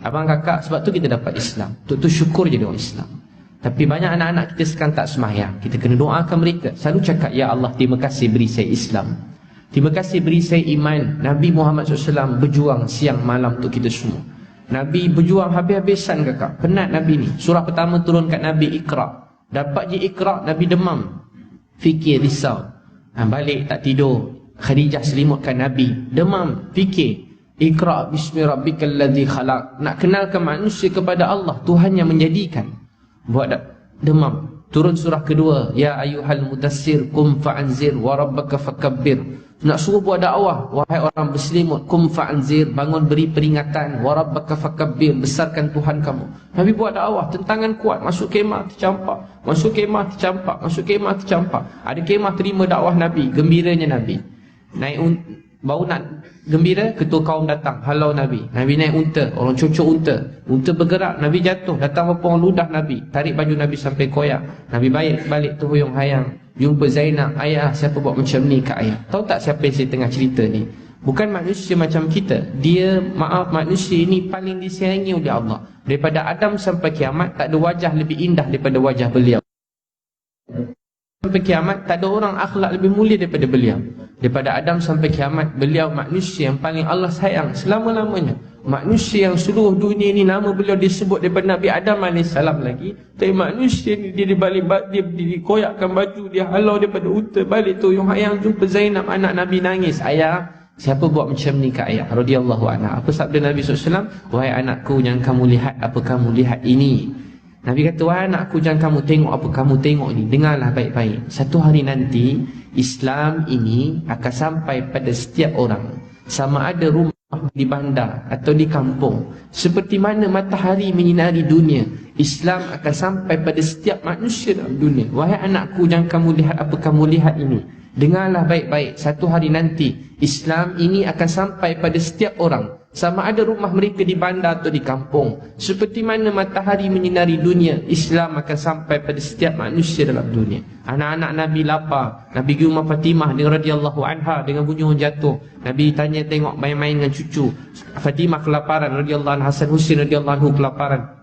Abang kakak, sebab tu kita dapat Islam. Untuk tu syukur jadi orang Islam. Tapi banyak anak-anak kita sekarang tak semayang. Kita kena doakan mereka. Selalu cakap, ya Allah, terima kasih beri saya Islam. Terima kasih beri saya iman. Nabi Muhammad SAW berjuang siang malam untuk kita semua. Nabi berjuang habis-habisan kakak. Penat Nabi ni. Surah pertama turun kat Nabi, Iqra. Dapat je Iqra, Nabi demam. Fikir, risau. Balik tak tidur. Khadijah selimutkan Nabi. Demam, fikir. Iqra bismi rabbikal ladzi khalaq. Nak kenalkan manusia kepada Allah, Tuhan yang menjadikan. Buat demam. Turun surah kedua, ya ayyuhal mudassir kum fa'anzir wa rabbaka fakabbir. Nak suruh buat dakwah, wahai orang berselimut, kum fa'anzir, bangun beri peringatan, wa rabbaka fakabbir, besarkan Tuhan kamu. Nabi buat dakwah, tentangan kuat, masuk kemah tercampak, masuk kemah tercampak, masuk kemah tercampak. Ada kemah terima dakwah Nabi, gembiranya Nabi. Naik baru nak gembira, ketua kaum datang, halau Nabi. Nabi naik unta, orang cocok unta. Unta bergerak, Nabi jatuh. Datang beberapa orang ludah Nabi, tarik baju Nabi sampai koyak. Nabi balik terhuyung hayang. Jumpa Zainab, ayah siapa buat macam ni kat ayah? Tahu tak siapa yang saya tengah cerita ni? Bukan manusia macam kita. Dia, maaf, manusia ini paling disayangi oleh Allah. Daripada Adam sampai kiamat, tak ada wajah lebih indah daripada wajah beliau. Sampai kiamat, tak ada orang akhlak lebih mulia daripada beliau. Daripada Adam sampai kiamat, beliau manusia yang paling Allah sayang selama-lamanya. Manusia yang seluruh dunia ini nama beliau disebut daripada Nabi Adam AS lagi. Tapi manusia ni dia dikoyakkan baju, dia halau daripada unta, balik tu yang hayang jumpa Zainab anak Nabi nangis. Ayah, siapa buat macam ni kat ayah? Radhiyallahu anha. Apa sabda Nabi SAW? Wahai anakku, jangan kamu lihat apa kamu lihat ini. Nabi kata, wahai anakku, jangan kamu tengok apa kamu tengok ni. Dengarlah baik-baik. Satu hari nanti Islam ini akan sampai pada setiap orang, sama ada rumah di bandar atau di kampung. Seperti mana matahari menyinari dunia, Islam akan sampai pada setiap manusia dalam dunia. Wahai anakku, jangan kamu lihat apa kamu lihat ini. Dengarlah baik-baik. Satu hari nanti Islam ini akan sampai pada setiap orang, sama ada rumah mereka di bandar atau di kampung. Seperti mana matahari menyinari dunia, Islam akan sampai pada setiap manusia dalam dunia. Anak-anak Nabi lapar. Nabi pergi rumah Fatimah radhiyallahu anha dengan bunyi orang jatuh. Nabi tanya tengok main-main dengan cucu. Fatimah kelaparan radhiyallahu anha, Hasan Husain radhiyallahu anhu kelaparan.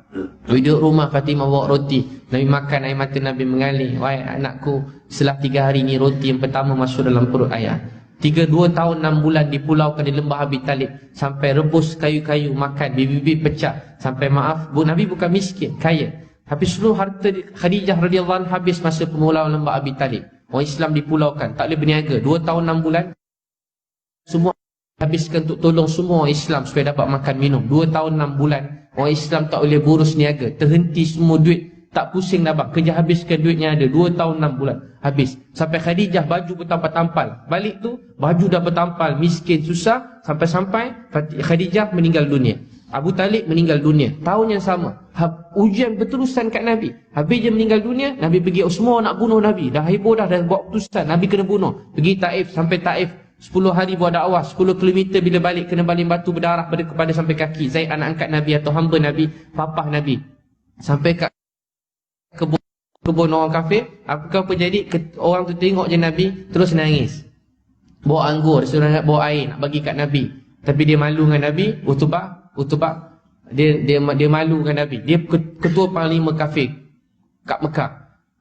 Duduk rumah, Fatimah bawa roti. Nabi makan, air mata Nabi mengalir. Wahai anakku, setelah 3 hari ni roti yang pertama masuk dalam perut ayah. 2 tahun 6 bulan dipulaukan di lembah Abi Talib, sampai rebus kayu-kayu makan, bibir-bibir pecah. Sampai maaf, Nabi bukan miskin, kaya. Tapi seluruh harta Khadijah radhiyallahu anha habis masa pemulauan lembah Abi Talib. Orang Islam dipulaukan, tak boleh berniaga. 2 tahun 6 bulan semua habiskan untuk tolong semua orang Islam supaya dapat makan minum. 2 tahun 6 bulan orang Islam tak boleh berurus niaga, terhenti semua duit, tak pusing dah bang, kerja habiskan duitnya ada. 2 tahun 6 bulan habis. Sampai Khadijah baju bertampal-tampal, balik tu baju dah bertampal, miskin susah. Sampai-sampai Khadijah meninggal dunia, Abu Talib meninggal dunia, tahun yang sama. Ujian berterusan kat Nabi. Habis dia meninggal dunia, Nabi pergi, semua nak bunuh Nabi. Dah heboh dah buat keputusan, Nabi kena bunuh. Pergi Taif, sampai Taif 10 hari buat dakwah, 10 km. Bila balik kena baling batu berdarah pada kepala sampai kaki. Zaid anak angkat Nabi atau hamba Nabi, papah Nabi. Sampai kat kebun orang kafir. Apa jadi? Orang tu tengok je Nabi, terus nangis. Bawa anggur, suruh nak bawa air, nak bagi kat Nabi. Tapi dia malu dengan Nabi. Utbah dia malu dengan Nabi. Dia ketua panglima kafir kat Mekah,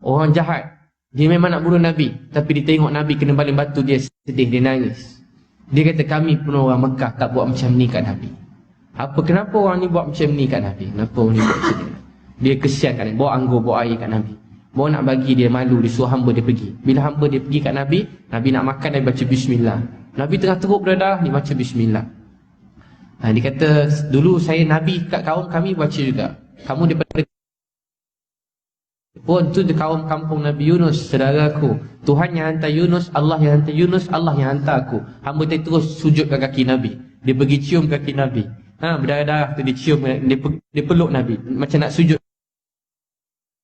orang jahat. Dia memang nak bunuh Nabi, tapi dia tengok Nabi kena baling batu, dia sedih, dia nangis. Dia kata, kami pun orang Mekah tak buat macam ni kat Nabi. Kenapa orang ni buat macam ni kat Nabi? Kenapa orang ni buat macam ni? Dia kesian kat Nabi, bawa anggur, bawa air kat Nabi. Bawa nak bagi, dia malu, dia suruh hamba dia pergi. Bila hamba dia pergi kat Nabi, Nabi nak makan, Nabi baca bismillah. Nabi tengah teruk berdarah, dia baca bismillah. Dia kata, dulu saya Nabi kat kaum kami baca juga. Kamu daripada pun tu kaum kampung Nabi Yunus, saudaraku. Tuhan yang hantar Yunus, Allah yang hantar Yunus, Allah yang hantar aku. Hamba dia terus sujud kat kaki Nabi. Dia pergi cium kaki Nabi. Berdarah-darah tu dia cium, dia peluk Nabi, macam nak sujud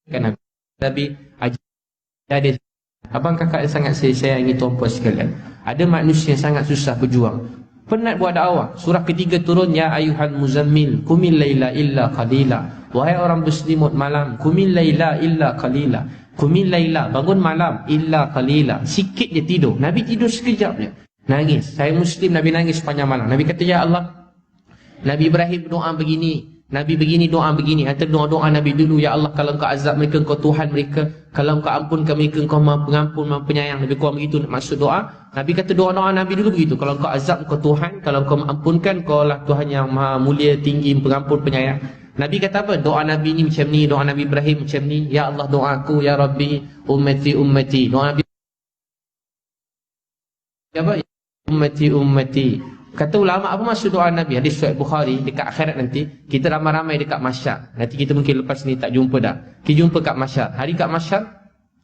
kat Nabi. Nabi ajar dia. Abang kakak yang sangat saya sayangi, tuan-puan sekalian, ada manusia yang sangat susah berjuang, penat buat dakwah. Surah ketiga turun, ya ayuhan muzammil qumil laila illa qalila. Wahai orang berselimut malam, qumil laila illa qalila. Qumil laila, bangun malam, illa qalila, sikit je tidur. Nabi tidur sekejap je, nangis. Saya Muslim, Nabi nangis sepanjang malam. Nabi kata, ya Allah, Nabi Ibrahim berdoa begini, Nabi begini, doa begini. Antara doa-doa Nabi dulu, ya Allah, kalau engkau azab mereka, engkau Tuhan mereka. Kalau engkau ampunkan mereka, engkau maha pengampun, maha penyayang. Lebih kurang begitu maksud doa. Nabi kata doa-doa Nabi dulu begitu. Kalau engkau azab, engkau Tuhan. Kalau engkau ampunkan, engkau lah Tuhan yang maha mulia, tinggi, pengampun, penyayang. Nabi kata apa? Doa Nabi ni macam ni, doa Nabi Ibrahim macam ni. Ya Allah, doaku, ya Rabbi, ummati, ummati. Doa Nabi apa? Ummati, ummati. Kata ulama, apa maksud doa Nabi? Hadis Sahih Bukhari, dekat akhirat nanti kita ramai-ramai dekat mahsyar. Nanti kita mungkin lepas ni tak jumpa dah. Kita jumpa kat mahsyar. Hari kat mahsyar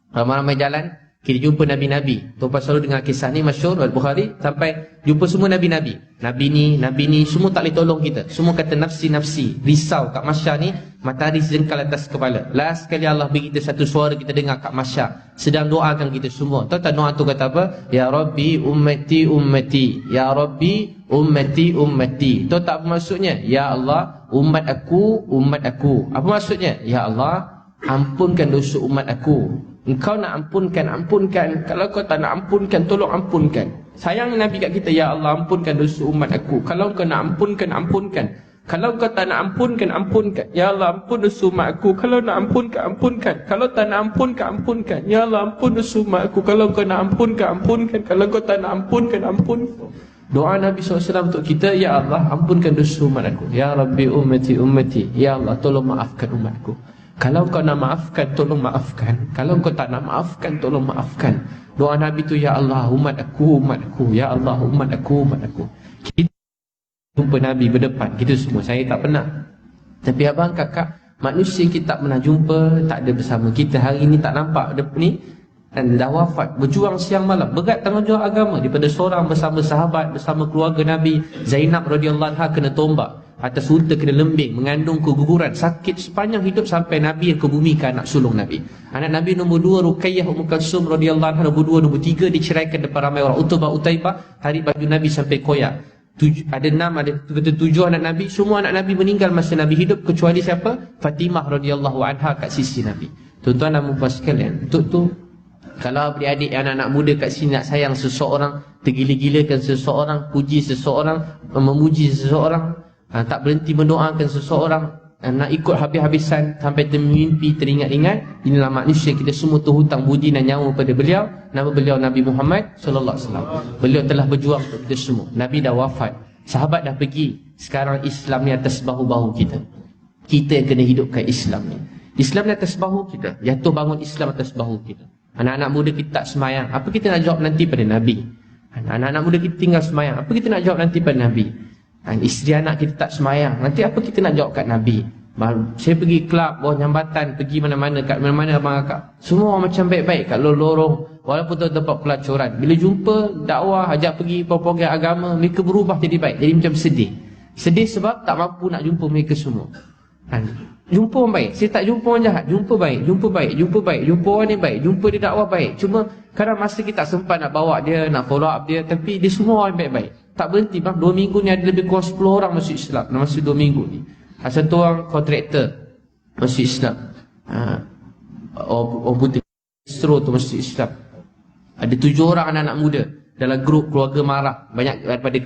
ramai-ramai jalan, kita jumpa nabi-nabi. Tuan selalu dengar kisah ni masyhur Sahih Bukhari, sampai jumpa semua nabi-nabi. Nabi ni semua tak boleh tolong kita. Semua kata nafsi-nafsi, risau kat mahsyar ni, matahari sejengkal atas kepala. Last sekali Allah bagi kita satu suara kita dengar kat mahsyar, sedang doakan kita semua. Tahu tak doa tu kata apa? Ya Rabbi ummati ummati, ya Rabbi ummati ummati. Tahu tak apa maksudnya? Ya Allah, umat aku, umat aku. Apa maksudnya? Ya Allah, ampunkan dosa umat aku. Engkau nak ampunkan, ampunkan. Kalau kau tak nak ampunkan, tolong ampunkan. Sayangnya Nabi kat kita, ya Allah, ampunkan dosa umat aku. Kalau kau nak ampunkan, ampunkan. Kalau kau tak nak ampunkan, ampunkan. Ya Allah, ampun dosa umat aku. Kalau nak ampunkan, ampunkan. Kalau tak nak ampunkan, ampunkan. Ya Allah, ampun dosa umat aku. Kalau kau nak ampunkan, ampunkan. Kalau kau tak nak ampunkan, ampunkan. Doa Nabi SAW untuk kita, ya Allah, ampunkan dosa umat aku. Ya Rabbi ummati ummati. Ya Allah, tolong maafkan umatku. Kalau kau nak maafkan, tolong maafkan. Kalau kau tak nak maafkan, tolong maafkan. Doa Nabi tu, ya Allah, umat aku, umat aku. Ya Allah, umat aku, umat aku. Kita jumpa Nabi berdepan, kita semua. Saya tak pernah. Tapi abang, kakak, manusia kita tak pernah jumpa, tak ada bersama kita. Hari ni tak nampak depan ni, dan dah wafat, berjuang siang malam, berat tanggungjawab agama. Daripada seorang bersama sahabat, bersama keluarga Nabi. Zainab radhiyallahu anha kena tombak, atas unta kena lembing, mengandung keguguran, sakit sepanjang hidup sampai Nabi yang kebumikan anak sulung Nabi. Anak Nabi nombor 2 Ruqayyah Ummu Kalsum radhiyallahu anha nombor 2, nombor 3 diceraikan depan ramai orang. Utbah Utaibah tarik baju Nabi sampai koyak. Ada 6, ada 7 anak Nabi. Semua anak Nabi meninggal masa Nabi hidup, kecuali siapa? Fatimah radhiyallahu anha kat sisi Nabi. Tuan-tuan dan puan sekalian, untuk tu kalau adik-adik anak-anak muda kat sini nak sayang seseorang, tergila-gilakan seseorang, puji seseorang, memuji seseorang, tak berhenti mendoakan seseorang, nak ikut habis-habisan sampai termimpi, teringat-ingat, inilah manusia. Kita semua terhutang budi dan nyawa pada beliau. Nama beliau Nabi Muhammad sallallahu alaihi wasallam. Beliau telah berjuang untuk kita semua. Nabi dah wafat, sahabat dah pergi. Sekarang Islam ni atas bahu-bahu kita. Kita yang kena hidupkan Islam ni. Islam ni atas bahu kita. Jatuh bangun Islam atas bahu kita. Anak-anak muda kita tak semayang, apa kita nak jawab nanti pada Nabi? Anak-anak muda kita tinggal semayang, apa kita nak jawab nanti pada Nabi? Isteri anak kita tak semayang, nanti apa kita nak jawab kat Nabi? Saya pergi kelab, bawah jambatan, pergi mana-mana, kat mana-mana abang kakak, semua orang macam baik-baik kat lorong, walaupun tempat pelacuran. Bila jumpa dakwah, ajak pergi program agama, mereka berubah jadi baik, jadi macam sedih. Sedih sebab tak mampu nak jumpa mereka semua. Jumpa orang baik, saya tak jumpa orang jahat. Jumpa baik, jumpa baik, jumpa baik, jumpa orang ni baik, jumpa dia dakwah baik. Cuma kadang masa kita tak sempat nak bawa dia, nak follow up dia, tapi dia semua orang baik-baik. Tak berhenti bang, 2 minggu ni ada lebih kurang 10 orang masuk Islam dalam masa 2 minggu ni. Satu orang kontraktor masuk Islam, orang putih Astro tu masuk Islam. Ada 7 orang anak-anak muda dalam grup keluarga marah. Banyak daripada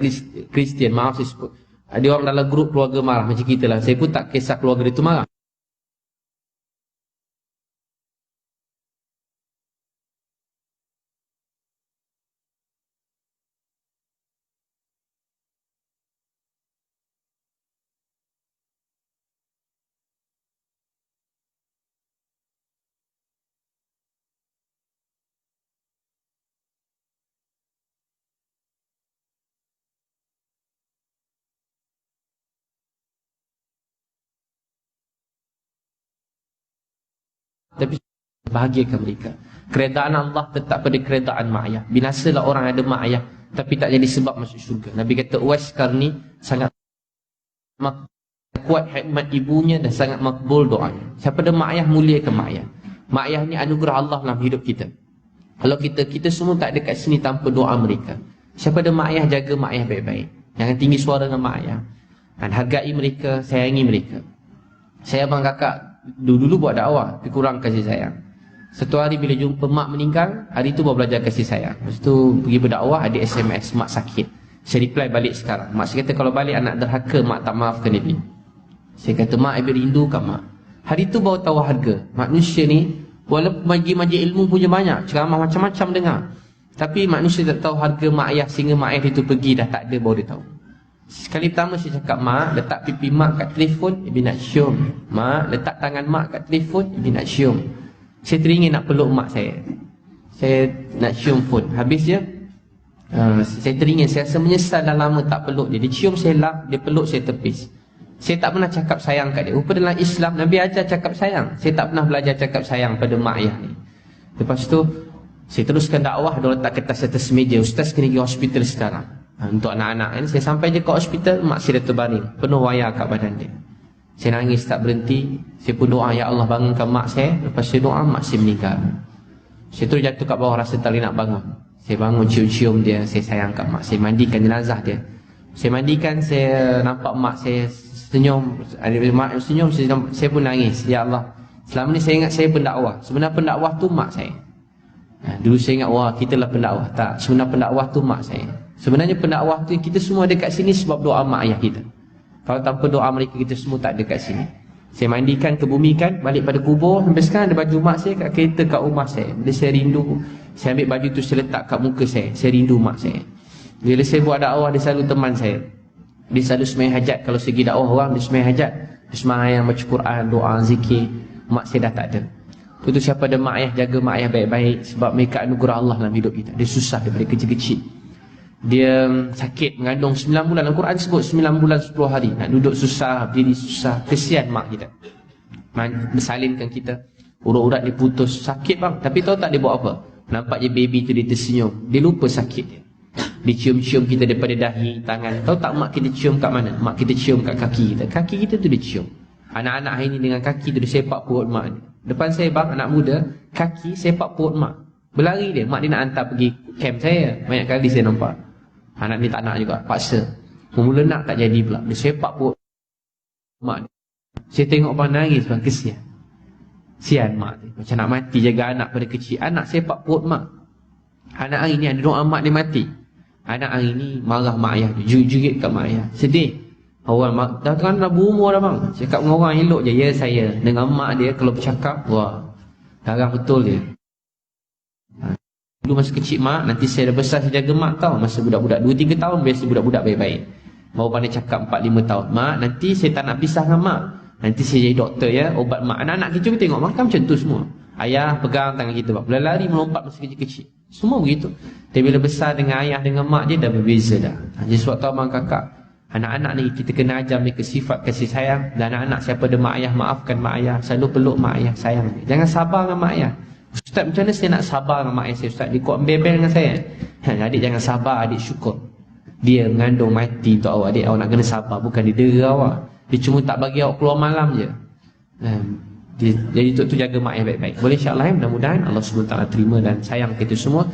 Kristian, maaf saya sebut. Ada orang dalam grup keluarga marah macam kita lah. Saya pun tak kisah keluarga dia tu marah. Tapi bahagiakan mereka. Keredaan Allah tetap pada keredaan mak ayah. Binasalah orang ada mak ayah, tapi tak jadi sebab masuk syurga. Nabi kata Uwais Qarni sangat kuat hikmat ibunya dan sangat makbul doanya. Siapa ada mak ayah, muliakan mak ayah. Mak ayah ni anugerah Allah dalam hidup kita. Kalau kita semua tak ada kat sini tanpa doa mereka. Siapa ada mak ayah, jaga mak ayah baik-baik. Jangan tinggi suara dengan mak ayah. Dan hargai mereka, sayangi mereka. Saya abang kakak dulu buat dakwah, tapi kurang kasih sayang. Satu hari bila jumpa mak meninggal, hari tu baru belajar kasih sayang. Lepas tu pergi berdakwah, ada SMS, mak sakit. Saya reply balik sekarang. Mak saya kata kalau balik anak derhaka, mak tak maafkan dia. Saya kata, mak, Abi rindu kat mak. Hari tu baru tahu harga. Manusia ni, walaupun majlis ilmu punya banyak, ceramah macam-macam dengar, tapi manusia tak tahu harga mak ayah, sehingga mak ayah itu pergi dah tak ada, baru dia tahu. Sekali pertama saya cakap, mak, letak pipi mak kat telefon, Abi nak cium. Mak, letak tangan mak kat telefon, Abi nak cium. Saya teringin nak peluk mak saya. Saya nak cium pun. Habis dia, saya teringin, saya rasa menyesal dah lama tak peluk dia. Dia cium saya lap, dia peluk saya tepis. Saya tak pernah cakap sayang kat dia. Rupa dalam Islam, Nabi ajar cakap sayang. Saya tak pernah belajar cakap sayang pada mak ayah ni. Lepas tu, saya teruskan dakwah. Dia letak kertas atas meja, ustaz kena pergi hospital sekarang. Untuk anak-anak ni, saya sampai je ke hospital, mak saya dah terbaring, penuh wayar kat badan dia. Saya nangis tak berhenti. Saya pun doa, ya Allah bangunkan mak saya. Lepas saya doa, mak saya meninggal. Saya terus jatuh kat bawah, rasa tak boleh nak bangun. Saya bangun, cium-cium dia, saya sayang kat mak. Saya mandikan jenazah dia. Saya mandikan, saya nampak mak saya senyum. Mak senyum, saya pun nangis. Ya Allah, selama ni saya ingat saya pendakwah. Sebenarnya pendakwah tu mak saya. Dulu saya ingat, wah, kita lah pendakwah. Tak, sebenarnya pendakwah tu mak saya. Sebenarnya pendakwah tu kita semua ada kat sini sebab doa mak ayah kita. Kalau tanpa doa mereka, kita semua tak ada kat sini. Saya mandikan, kebumikan, balik pada kubur. Sampai sekarang ada baju mak saya kat kereta kat rumah saya. Bila saya rindu, saya ambil baju tu, saya letak kat muka saya. Saya rindu mak saya. Bila saya buat dakwah, dia selalu teman saya. Dia selalu sembahyang hajat. Kalau segi dakwah orang, dia sembahyang hajat. Dia sembahyang, baca Quran, doa, zikir. Mak saya dah tak ada. Itu siapa ada mak ayah, jaga mak ayah baik-baik. Sebab mereka anugerah Allah dalam hidup kita. Dia susah daripada kecil-kecil. Dia sakit, mengandung 9 bulan. Al-Quran sebut 9 bulan 10 hari. Nak duduk susah, berdiri susah. Kesian mak kita. Bersalinkan kita. Urat-urat dia putus. Sakit bang. Tapi tahu tak dia buat apa? Nampak je baby tu dia tersenyum. Dia lupa sakit dia. Dia cium-cium kita daripada dahi, tangan. Tahu tak mak kita cium kat mana? Mak kita cium kat kaki kita. Kaki kita tu dia cium. Anak-anak hari ni dengan kaki tu dia sepak perut mak ni. Depan saya bang, anak muda, kaki sepak perut mak. Berlari dia. Mak dia nak hantar pergi camp saya. Banyak kali saya nampak. Anak ni tak nak juga, paksa. Mula nak tak jadi pula. Dia sepak perut mak dia. Saya tengok bang nangis bang, kesian. Sian mak dia. Macam nak mati jaga anak pada kecil. Anak sepak perut mak. Anak hari ni ada doa mak dia mati. Anak hari ni marah mak ayah dia. Jerit kat mak ayah. Sedih. Orang mak, dah berumur dah bang. Cakap dengan orang elok je. Ya saya. Dengan mak dia kalau bercakap, wah, garang betul dia. Dulu masa kecil mak, nanti saya dah besar saya jaga mak tau. Masa budak-budak 2-3 tahun, biasa budak-budak baik-baik. Baru pandai cakap 4-5 tahun. Mak, nanti saya tak nak pisah dengan mak. Nanti saya jadi doktor ya, obat mak. Anak-anak kita juga tengok makan macam tu semua. Ayah pegang tangan kita bang. Bila lari melompat masa kecil-kecil. Semua begitu. Tapi bila besar dengan ayah dengan mak dia dah berbeza dah. Jadi sebab tu abang kakak, anak-anak ni kita kena ajar mereka sifat kasih sayang. Dan anak-anak siapa ada mak ayah, maafkan mak ayah. Selalu peluk mak ayah, sayang. Jangan sabar dengan mak ayah. Ustaz, macam mana saya nak sabar dengan mak ayah saya? Ustaz, dia kuat bebel dengan saya. Adik jangan sabar, adik syukur. Dia mengandung mati untuk awak. Adik awak nak kena sabar, bukan dia dera awak. Dia cuma tak bagi awak keluar malam je. Jadi tu jaga mak ayah baik-baik. Boleh insya-Allah, mudah-mudahan Allah SWT terima dan sayang kita semua.